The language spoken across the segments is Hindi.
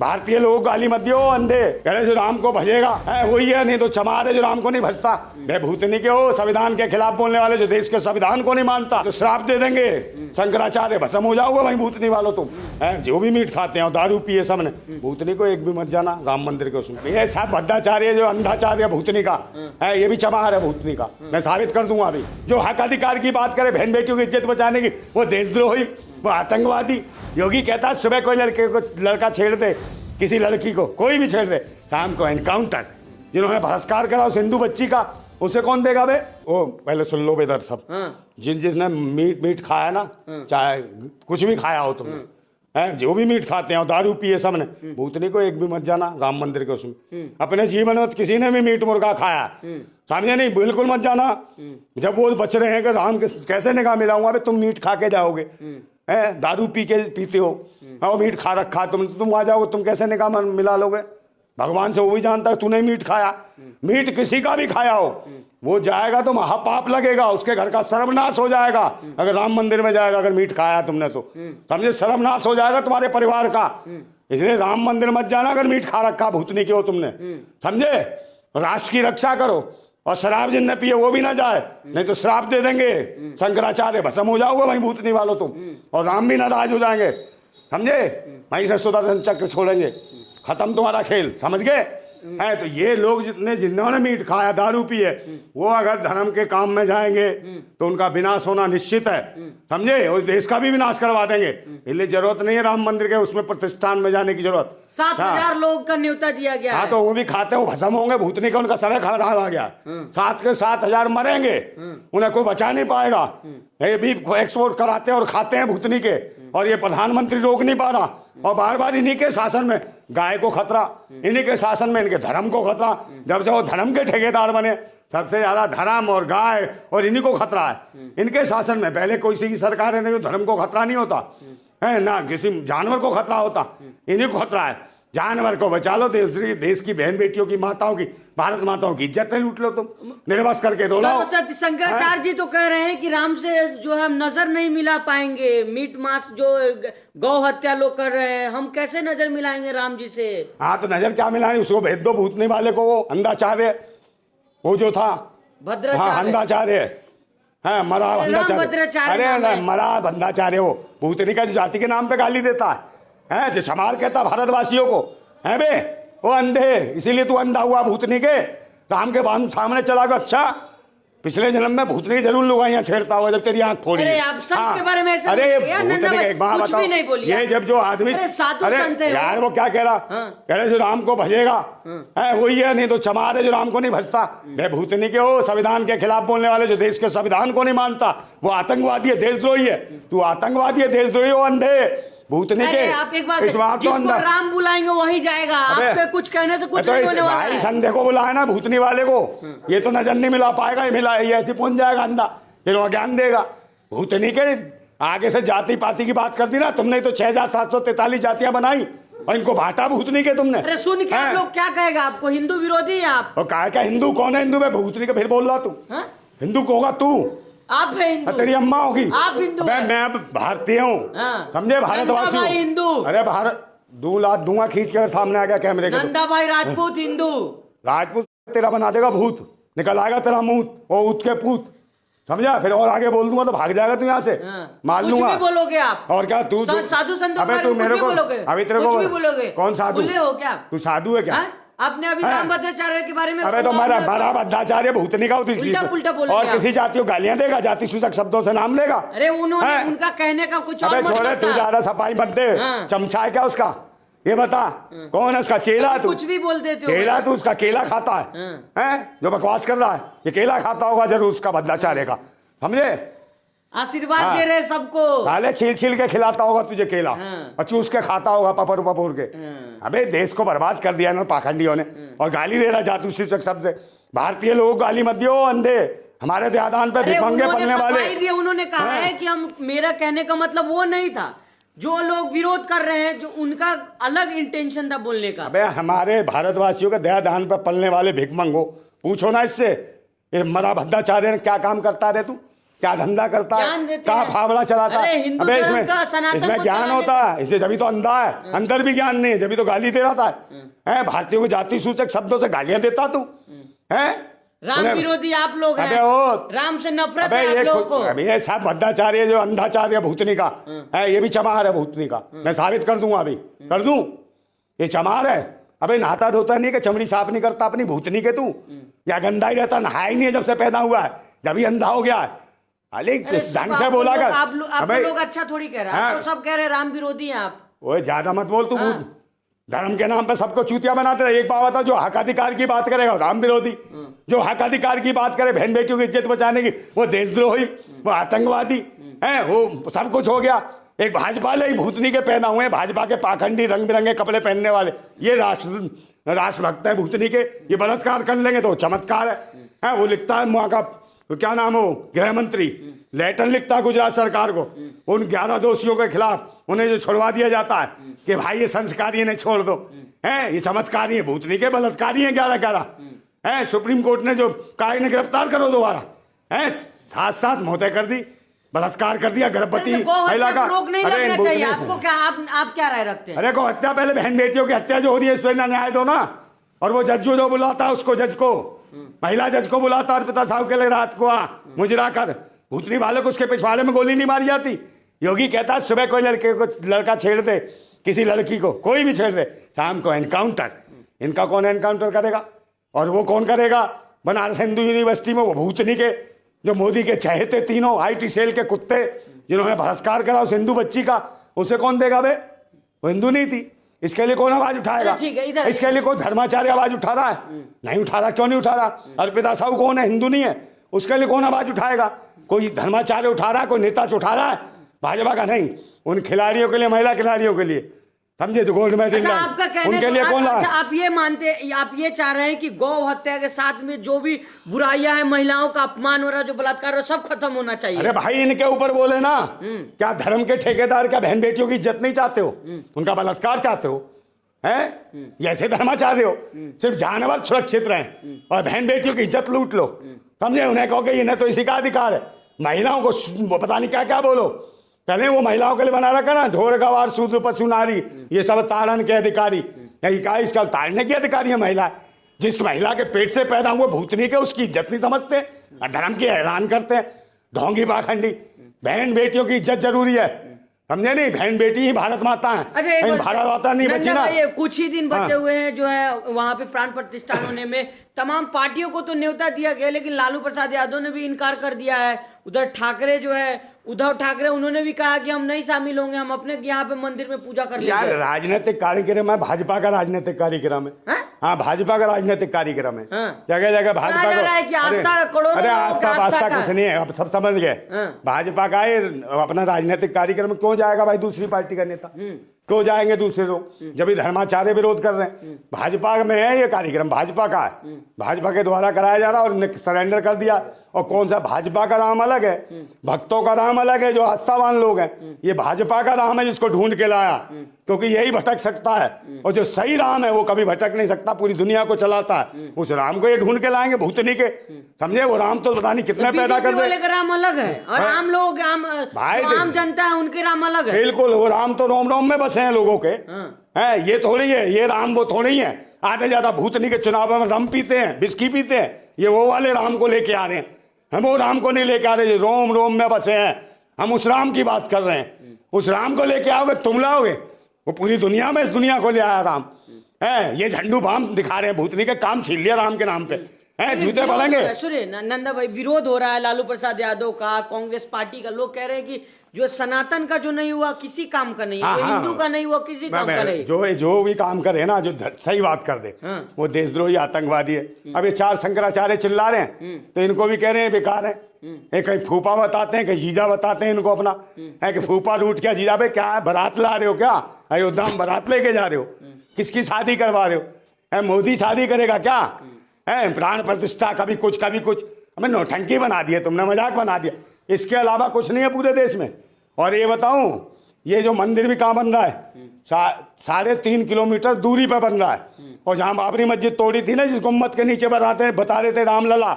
भारतीय लोग गाली मत दियो अंधे, कह रहे जो राम को भजेगा है वही है, नहीं तो चमार है जो राम को नहीं भजता। वे भूतनी के हो, संविधान के खिलाफ बोलने वाले, जो देश के संविधान को नहीं मानता तो श्राप दे देंगे, शंकराचार्य भस्म हो जाओगे वही भूतनी वालों तुम है। जो भी मीट खाते हैं दारू पिए सबने, भूतनी को एक भी मत जाना राम मंदिर के उसमें। ये सब भद्दाचार्य जो अंधाचार्य भूतनी का है, ये भी चमार है भूतनी का, मैं साबित कर दूंगा अभी। जो हक अधिकार की बात करे, बहन बेटियों की इज्जत बचाने की, वो देशद्रोही, वो आतंकवादी। योगी कहता है सुबह कोई लड़का छेड़ दे, किसी लड़की को कोई भी छेड़ दे, शाम को एनकाउंटर। जिन्होंने बलात्कार करा उस हिंदू बच्ची का, उसे कौन देगा बे? वो पहले सुन लो बेदर सब, जिसने मीट खाया ना, चाहे कुछ भी खाया हो तुमने है, जो भी मीट खाते हैं दारू पिए सबने, भूतनी को एक भी मत जाना राम मंदिर के उसमें। अपने जीवन में किसी ने भी मीट मुर्गा खाया समझे नहीं, बिल्कुल मत जाना। जब वो बच रहे हैं कि राम के कैसे निगाह मिलाऊंगा, अबे तुम मीट खा के जाओगे है, दारू पीते हो और मीट खा रखा तुम आ जाओगे, तुम कैसे निगाह मिला लोगे? भगवान से वो भी जानता है तूने मीट खाया, मीट किसी का भी खाया हो वो जाएगा तो महापाप लगेगा, उसके घर का सर्वनाश हो जाएगा। अगर राम मंदिर में जाएगा अगर मीट खाया तुमने तो समझे, सर्वनाश हो जाएगा तुम्हारे परिवार का। इसलिए राम मंदिर मत जाना अगर मीट खा रखा भूतनी के हो तुमने, समझे। राष्ट्र की रक्षा करो, और शराब जिन ने पिए वो भी ना जाए, नहीं तो श्राप दे देंगे, शंकराचार्य भस्म हो जाओगे वहीं भूतनी वालों तुम, और राम भी नाराज हो जाएंगे, समझे। वहीं से सुदर्शन चक्र छोड़ेंगे, खत्म तुम्हारा खेल, समझ गए है। तो ये लोग जिन्होंने मीट खाया दारू पिए, वो अगर धर्म के काम में जाएंगे तो उनका विनाश होना निश्चित है, समझे। और देश का भी विनाश करवा देंगे। इसलिए जरूरत नहीं है राम मंदिर के उसमें प्रतिष्ठान में जाने की जरूरत। 7,000 लोग का न्योता दिया गया। हाँ, तो वो भी खाते हो भस्म होंगे, भूतनी का उनका समय खराब आ गया। 7 के 7,000 मरेंगे, उन्हें कोई बचा नहीं पाएगा। ये भी एक्सपोर्ट कराते हैं और खाते हैं भूतनी के, और ये प्रधानमंत्री रोक नहीं पा रहा। और बार बार इन्हीं के शासन में गाय को खतरा, इन्हीं के शासन में इनके धर्म को खतरा। जब से वो धर्म के ठेकेदार बने, सबसे ज्यादा धर्म और गाय और इन्हीं को खतरा है इनके शासन में। पहले कोई सी सरकार है नहीं, धर्म को खतरा नहीं होता है ना, किसी जानवर को खतरा होता, इन्हीं को खतरा है। जानवर को बचा लो, देश की बहन बेटियों की, माताओं की, भारत माताओं की इज्जत नहीं लूट लो तुम, निर्वस करके दो। शंकराचार्य जी तो कह रहे हैं कि राम से जो है हम नजर नहीं मिला पाएंगे। मीट मांस जो गौ हत्या लोग कर रहे हैं, हम कैसे नजर मिलाएंगे राम जी से? हाँ, तो नजर क्या मिलाएंगे, उसको भेज दो भूतनी वाले को, वो अंधाचार्य, वो जो था भद्राचार्य, हाँ अंधाचार्य है, मरा भद्राचार्य, अरे मरा भद्राचार्य, वो भूतनी का जो जाति के नाम पे गाली देता है, जो समार कहता भारतवासियों को है बे, वो अंधे, इसीलिए तू अंधा हुआ भूतनी के। राम के बाद सामने चला गया, अच्छा पिछले जन्म में भूतनी जरूर लुगाइयां छेड़ता हुआ जब तेरी आंख फोड़ी। अरे आप सब के बारे में ऐसा अरे भूतनी का एक बात बताओ, ये जब जो आदमी, अरे यार वो क्या कह रहा, कह रहे जो राम को भजेगा है वही है, नहीं तो चमार है जो राम को नहीं भजता। वे भूतनी के हो, संविधान के खिलाफ बोलने वाले, जो देश के संविधान को नहीं मानता, वो आतंकवादी है, देशद्रोही है। तू आतंकवादी है, देशद्रोही हो, अंधे भूतनी के। आप एक बात, जिसको राम बुलाएंगे वही जाएगा, आपके कुछ कहने से कुछ नहीं होने वाला है। संध्या को बुलाया ना भूतनी वाले को, ये तो नजर नहीं मिला पाएगा, ये मिला ये ऐसे पहुंच जाएगा अंधा, फिर वो ज्ञान देगा। भूतनी के आगे से जाति पाति की बात कर दी ना तुमने, तो 6,743 जातियां बनाई और इनको बांटा भूतनी के तुमने। अरे सुन के आप लोग क्या कहेगा, आपको हिंदू विरोधी है आप। और क्या हिंदू कौन है, हिंदू में भूतनी का फिर बोल रहा तू, हिंदू को होगा तू, आप है हिंदू, तेरी अम्मा होगी, आप हिंदू, मैं भारतीय हूँ, समझे, भारतवासी हूँ, हिंदू। अरे भारत 2 लाख दूंगा खींच कर सामने आ गया कैमरे के, नंदा भाई राजपूत हिंदू, राजपूत तेरा बना देगा भूत, निकल आएगा तेरा मुंह और ऊत के पूत, समझा। फिर और आगे बोल दूंगा तो भाग जाएगा तू यहाँ से, मार लूंगा। कुछ भी बोलोगे आप, और क्या तू साधु संतों अबे तू मेरे को अभी तेरे को बोलोगे, कौन साधु हो क्या, तू साधु है क्या? आपने अभी राम भद्राचार्य के बारे में, अबे तो मरा भद्राचार्य भूतनी का उल्टा बोल, और किसी जाति को गालियां देगा, जाति सूचक शब्दों से नाम लेगा। अरे उन्होंने उनका कहने का कुछ और मतलब छोड़े, तू ज्यादा सफाई मत दे, चमचा है क्या उसका, ये बता कौन है उसका चेला? तू कुछ भी बोल देते हो, चेला तू उसका केला खाता है जो बकवास कर रहा है, ये केला खाता होगा जरूर उसका भद्राचार्य का, समझे। आशीर्वाद दे रहे सबको, साले छील छील के खिलाता होगा तुझे केला और चूस के खाता होगा पपर पपूर के। अबे देश को बर्बाद कर दिया ना पाखंडियों ने, और गाली दे रहा जाति सूचक शब्द से। भारतीय लोग गाली मत दियो अंधे, हमारे देहादान पे भिखमंगे पलने वाले। उन्होंने कहा है कि हम, मेरा कहने का मतलब वो नहीं था, जो लोग विरोध कर रहे हैं, जो उनका अलग इंटेंशन था बोलने का। अबे हमारे भारतवासियों के देहादान पे पलने वाले भिखमंगो, पूछो ना इससे, ये मरा भद्राचार्य ने क्या काम करता है तू, क्या धंधा करता ज्ञान है, देते कहाँ हैं। फावड़ा चलाता अरे है। हिंदू अबे धर्म का सनातन इसमें को ज्ञान चलाने होता है, इसे जब तो अंधा है, अंदर भी ज्ञान नहीं है, जब तो गाली दे रहा है। भारतीयों को जाति सूचक शब्दों से गालियां देता तू है। राम विरोधी आप लोग हैं। अबे ओ राम से नफरत अबे है आप लोगों को। अभी ये सब भद्राचार्य जो अंधाचार्य भूतनी का है, ये भी चमार है भूतनी का। मैं साबित कर दूंगा, अभी कर दूं, ये चमार है। अबे नहाता धोता नहीं कि चमड़ी साफ नहीं करता अपनी भूतनी के तू, या गंदा ही रहता, नहाया ही नहीं है जब से पैदा हुआ है, जब ही अंधा हो गया है। अरे ढंग से बोला कर। आप लोग अच्छा थोड़ी कह रहे हैं, आप तो सब कह रहे हैं राम विरोधी हैं आप। ओए ज्यादा मत बोल तू। धर्म के नाम पे सबको चूतिया बनाते रहे। एक बात था, जो हक अधिकार की बात करेगा राम विरोधी, जो हक अधिकार की बात करे बहन बेटियों की इज्जत बचाने की वो देशद्रोही, वो आतंकवादी है, वो सब कुछ हो गया। एक भाजपा वाले भूतनी के पैदा हुए, भाजपा के पाखंडी रंग बिरंगे कपड़े पहनने वाले, ये राष्ट्रभक्त है भूतनी के। ये बलात्कार कर लेंगे तो चमत्कार है। वो लिखता है वहाँ का क्या नाम हो, गृह मंत्री लेटर लिखता है गुजरात सरकार को, उन 11 दोषियों के खिलाफ उन्हें जो छुड़वा दिया जाता है कि भाई ये संस्कारी ने छोड़ दो, हैं ये चमत्कारी है भूतनी के, बलात्कारी है 11 हैं। सुप्रीम कोर्ट ने जो कहा इन्हें गिरफ्तार करो दोबारा, हैं 7 मौतें कर दी, बलात्कार कर दिया गर्भवती महिला का। रोक नहीं लगना चाहिए आपको, क्या आप क्या राय रखते हैं? अरे को हत्या, पहले बहन बेटियों की हत्या जो हो रही है इस पर न्याय दो ना। और वो जज जो बुलाता है उसको, जज को, महिला जज को बुलाता है, पिता साहब के लिए रात को मुजरा कर, भूतनी वाले को उसके पिछवाड़े में गोली नहीं मारी जाती। योगी कहता है सुबह कोई लड़का छेड़ दे, किसी लड़की को कोई भी छेड़ दे, शाम को एनकाउंटर। इनका कौन एनकाउंटर करेगा? और वो कौन करेगा? बनारस हिंदू यूनिवर्सिटी में वो भूतनी के जो मोदी के चहेते तीनों IT सेल के कुत्ते जिन्होंने बलात्कार करा उस हिंदू बच्ची का, उसे कौन देगा बे? वो हिंदू नहीं थी। इसके लिए कौन आवाज उठाएगा? इसके लिए कोई धर्माचार्य आवाज उठा रहा है? नहीं उठा रहा। क्यों नहीं उठा रहा? अर्पिता साहू कौन है? हिंदू नहीं है। उसके लिए कौन आवाज उठाएगा? कोई धर्माचार्य उठा रहा है, कोई नेता उठा रहा है, भाजपा का नहीं। उन खिलाड़ियों के लिए, महिला खिलाड़ियों के लिए, समझे, तो गोल्ड मेडल आपका कहने उनके लिए कौन? अच्छा, आप ये मानते, आप ये चाह रहे हैं कि गौ हत्या के साथ में जो भी बुराइयां हैं, महिलाओं का अपमान हो रहा है, जो बलात्कार हो, सब खत्म होना चाहिए? अरे भाई इनके ऊपर बोले ना, क्या धर्म के ठेकेदार क्या बहन बेटियों की इज्जत नहीं चाहते हो? उनका बलात्कार चाहते हो? हैं ऐसे धर्माचार्य हो? सिर्फ जानवर सुरक्षित रहे और बहन बेटियों की इज्जत लूट लो, समझे? उन्हें कहो कि इन्हें तो इसी का अधिकार है। महिलाओं को पता नहीं क्या क्या बोलो, पहले वो महिलाओं के लिए बना रखा ना, ढोर गवार शूद्र पशु नारी, ये सब ताड़न के अधिकारी, यही कहा इसका ताड़ने के अधिकारी है महिला। जिस महिला के पेट से पैदा हुए भूतनी के, उसकी इज्जत नहीं समझते, धर्म की ऐलान करते हैं, ढोंगी पाखंडी। बहन बेटियों की इज्जत जरूरी है, समझे नहीं? बहन बेटी ही भारत माता है। अच्छा, भारत माता नहीं बची ना। ये कुछ ही दिन बचे हुए हैं जो है वहां पे प्राण प्रतिष्ठा होने में, तमाम पार्टियों को तो न्योता दिया गया, लेकिन लालू प्रसाद यादव ने भी इनकार कर दिया है। उधर ठाकरे जो है, उद्धव ठाकरे, उन्होंने भी कहा कि हम नहीं शामिल होंगे, हम अपने यहाँ पे मंदिर में पूजा कर लेंगे। यार राजनीतिक कार्यक्रम है, भाजपा का राजनीतिक कार्यक्रम है। हाँ, भाजपा का राजनीतिक कार्यक्रम है। जगह जगह भाजपा को, अरे आस्था कुछ नहीं है, अब सब समझ गए। भाजपा का अपना राजनीतिक कार्यक्रम क्यों जाएगा भाई दूसरी पार्टी का नेता? क्यों जाएंगे दूसरे लोग, जब भी धर्माचार्य विरोध कर रहे हैं? भाजपा में है ये कार्यक्रम, भाजपा का है, भाजपा के द्वारा कराया जा रहा है, और सरेंडर कर दिया। और कौन सा भाजपा का राम अलग है, भक्तों का राम अलग है, जो आस्थावान लोग हैं। ये भाजपा का राम है जिसको ढूंढ के लाया, क्योंकि यही भटक सकता है, और जो सही राम है वो कभी भटक नहीं सकता, पूरी दुनिया को चलाता है। उस राम को ये ढूंढ के लाएंगे भूतनी के, समझे? वो राम तो पता नहीं कितने पैदा कर दे। राम अलग है और आम लोग, आम जनता है, उनके राम अलग है। बिल्कुल, वो राम तो रोम रोम में बसे हैं लोगों के, हैं ये थोड़ी है, ये राम वो थोड़ी है। आधे ज्यादा भूतनी के चुनाव में रम पीते हैं, बिस्की पीते हैं, ये वो वाले राम को लेके आ रहे हैं। हम वो राम को नहीं लेके आ रहे, रोम रोम में बसे हैं। हम उस राम की बात कर रहे हैं। उस राम को लेके आओगे तुम लाओगे? वो पूरी दुनिया में इस दुनिया को ले आया राम है। ये झंडू बाम दिखा रहे हैं, भूतनी के काम छीन लिया राम के नाम पे, हैं जूते पड़ेंगे। सुनिए नंदा भाई, विरोध हो रहा है लालू प्रसाद यादव का, कांग्रेस पार्टी का। लोग कह रहे हैं कि जो सनातन का जो नहीं हुआ किसी काम का नहीं, जो हिंदू का नहीं हुआ किसी काम का नहीं। जो भी काम करे ना, जो सही बात कर दे, वो देशद्रोही आतंकवादी है। अब ये 4 शंकराचार्य चिल्ला रहे हैं, तो इनको भी कह रहे हैं बेकार है। एक कहीं फूफा बताते हैं, कहीं जीजा बताते हैं इनको अपना, है कि फूफा रूट क्या जीजा? भाई क्या है, बारात ला रहे हो क्या? अयोध्या में बारात लेके जा रहे हो? किसकी शादी करवा रहे हो? मोदी शादी करेगा क्या? है प्राण प्रतिष्ठा, कभी कुछ कभी कुछ। हमें नौटंकी बना दिया तुमने, मजाक बना दिया। इसके अलावा कुछ नहीं है पूरे देश में। और ये बताऊं, ये जो मंदिर भी कहाँ बन रहा है, 3.5 किलोमीटर दूरी पर बन रहा है। और जहाँ बाबरी मस्जिद तोड़ी थी ना, जिस गुम्मत के नीचे बता रहे थे रामलला,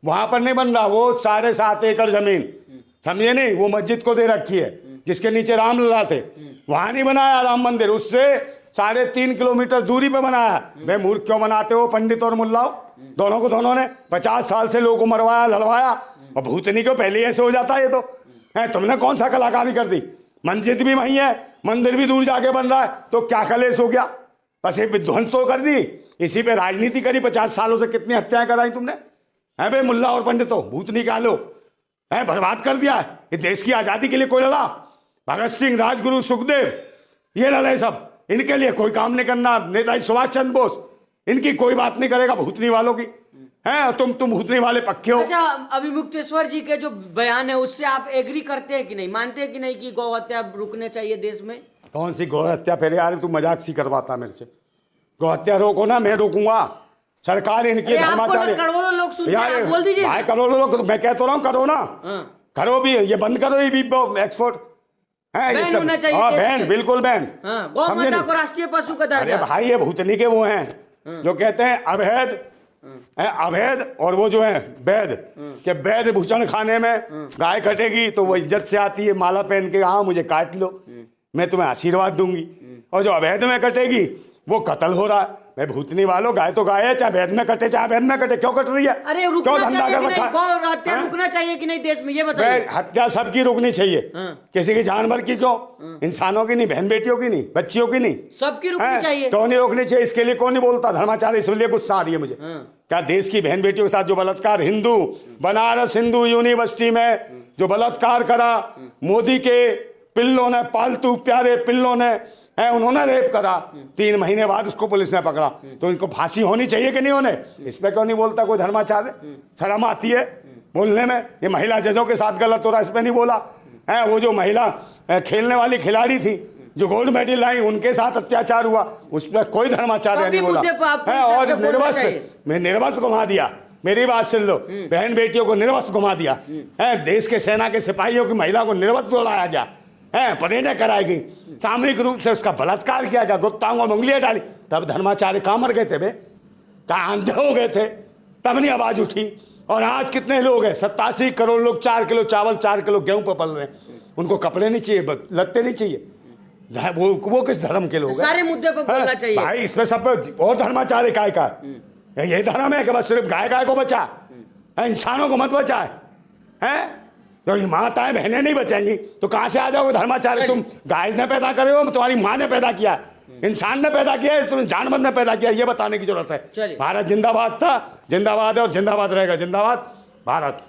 वहां पर नहीं बन रहा। वो 7.5 एकड़ जमीन समझे नहीं? वो मस्जिद को दे रखी है जिसके नीचे रामलला थे, वहां नहीं बनाया राम मंदिर, उससे 3.5 किलोमीटर दूरी पे बनाया। वे मूर्ख क्यों बनाते हो पंडित और मुल्लाओं? दोनों को दोनों ने 50 साल से लोगों को मरवाया लड़वाया, और भूतनी को पहले ऐसे हो जाता है। ये तो है, तुमने कौन सा कलाकारी कर दी? मस्जिद भी वहीं है, मंदिर भी दूर जाके बन रहा है, तो क्या कलेश हो गया? बस ये विध्वंस तो कर दी, इसी पे राजनीति करी। 50 सालों से कितनी हत्याएं कराई तुमने, है बे मुल्ला और पंडितों? भूतनी का लो है, बर्बाद कर दिया है। ये देश की आजादी के लिए कोई लड़ा? भगत सिंह, राजगुरु, सुखदेव, ये लड़े सब। इनके लिए कोई काम नहीं करना। नेताजी सुभाष चंद्र बोस, इनकी कोई बात नहीं करेगा भूतनी वालों की, है? तुम भूतनी वाले पक्के हो। अच्छा, अभी मुक्तेश्वर जी के जो बयान है उससे आप एग्री करते हैं कि नहीं, मानते हैं कि नहीं कि गौ हत्या रुकने चाहिए देश में? कौन सी गौ हत्या? फिर यार तू मजाक सी करवाता मेरे से। गौ हत्या रोको ना, मैं रोकूंगा। सरकार इनकी धर्माचार्य, करोड़ों लोग सुनते हैं, आप बोल दीजिए। भाई करोड़ों लोग, मैं कहता रहा हूँ करो ना, करो भी, ये बंद करो ये भी एक्सपोर्ट है, ये सब बैन, बिल्कुल बैन। गौ माता को राष्ट्रीय पशु का दर्जा। अरे भाई ये भूतनी के वो हैं जो कहते हैं अवैध अवैध, और वो जो है वैध के वैध भूषण खाने में गाय कटेगी तो वो इज्जत से आती है, माला पहन के, हाँ मुझे काट लो, मैं तुम्हें आशीर्वाद दूंगी। और जो अवैध में कटेगी वो कत्ल हो रहा है। मैं भूतनी वालों, गाय तो गाय है, चाहे वैध में कटे चाहे अवैध में कटे, क्यों कट रही है? अरे रुकना चाहिए कि नहीं? गौ हत्या रुकना चाहिए कि नहीं देश में, ये बताइए। हत्या सबकी रुकनी चाहिए, किसी की जानवर की क्यों? इंसानों की नहीं, बहन बेटियों की नहीं, बच्चियों की नहीं, सबकी रुकनी चाहिए। क्यों नहीं रोकनी चाहिए? इसके लिए कौन नहीं बोलता? धर्माचार्य, इसलिए गुस्सा आ रही है मुझे। क्या देश की बहन बेटियों के साथ जो बलात्कार, हिंदू बनारस हिंदू यूनिवर्सिटी में जो बलात्कार करा मोदी के पिल्लों ने, पालतू प्यारे पिल्लों ने, है उन्होंने रेप करा, 3 महीने बाद उसको पुलिस ने पकड़ा, तो इनको फांसी होनी चाहिए कि नहीं होने? इस पे क्यों नहीं बोलता कोई धर्माचार्य? शर्म आती है बोलने में। ये महिला जजों के साथ गलत हो रहा है, इस पे नहीं बोला है। वो जो महिला खेलने वाली खिलाड़ी थी जो गोल्ड मेडल लाई, उनके साथ अत्याचार हुआ, उस पर कोई धर्माचार्य नहीं बोला है। और निर्वस्त्र घुमा दिया, मेरी बात सुन लो, बहन बेटियों को निर्वस्त्र घुमा दिया है। देश के सेना के सिपाहियों की महिला को निर्वस्त्र उड़ाया गया है, परेडें कराई गई, सामूहिक रूप से उसका बलात्कार किया गया, गुप्तांगों में उंगलियां डाली। तब धर्माचार्य कहाँ मर गए थे बे? कहाँ अंधे हो गए थे? तब नहीं आवाज उठी। और आज कितने लोग हैं? 87 करोड़ लोग 4 किलो चावल 4 किलो गेहूं पर पल रहे हैं। उनको कपड़े नहीं चाहिए, लगते नहीं चाहिए। वो किस धर्म के लोग हैं? सारे मुद्दे पर बोलना चाहिए भाई, इसमें सब पे और धर्माचार्य काय का? यही धर्म है कि बस सिर्फ गाय को बचा, इंसानों को मत बचाए है? तो ये माताएं बहनें नहीं बचेंगी तो कहां से आ जाओगे धर्माचार्य? तुम गाय ने पैदा करे हो, तुम्हारी माँ ने पैदा किया, इंसान ने पैदा किया है, तुम जानवर ने पैदा किया, ये बताने की जरूरत है। भारत जिंदाबाद था, जिंदाबाद है और जिंदाबाद रहेगा। जिंदाबाद भारत।